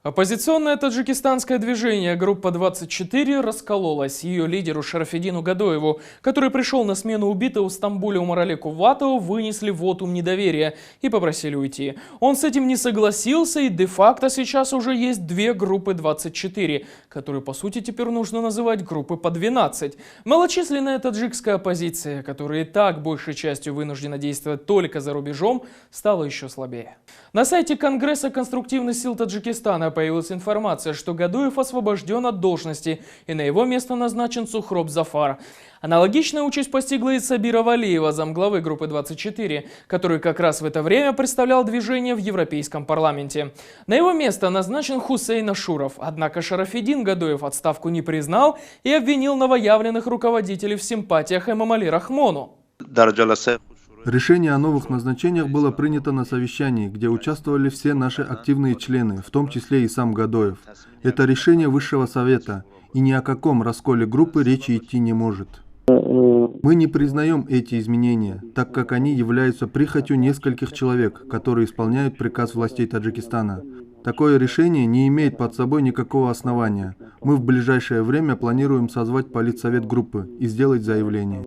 Оппозиционное таджикистанское движение «Группа 24» раскололось. Ее лидеру Шарафиддину Гадоеву, который пришел на смену убитого в Стамбуле Умарали Кувватову, вынесли вотум недоверия и попросили уйти. Он с этим не согласился, и де-факто сейчас уже есть две группы 24, которые по сути теперь нужно называть группы по 12. Малочисленная таджикская оппозиция, которая и так большей частью вынуждена действовать только за рубежом, стала еще слабее. На сайте Конгресса конструктивных сил Таджикистана появилась информация, что Гадоев освобожден от должности и на его место назначен Сухроб Зафар. Аналогичная участь постигла и Сабира Валиева, замглавы группы 24, который как раз в это время представлял движение в Европейском парламенте. На его место назначен Хусейн Ашуров, однако Шарафиддин Гадоев отставку не признал и обвинил новоявленных руководителей в симпатиях Эмомали Рахмону. Решение о новых назначениях было принято на совещании, где участвовали все наши активные члены, в том числе и сам Гадоев. Это решение Высшего Совета, и ни о каком расколе группы речи идти не может. Мы не признаем эти изменения, так как они являются прихотью нескольких человек, которые исполняют приказ властей Таджикистана. Такое решение не имеет под собой никакого основания. Мы в ближайшее время планируем созвать политсовет группы и сделать заявление.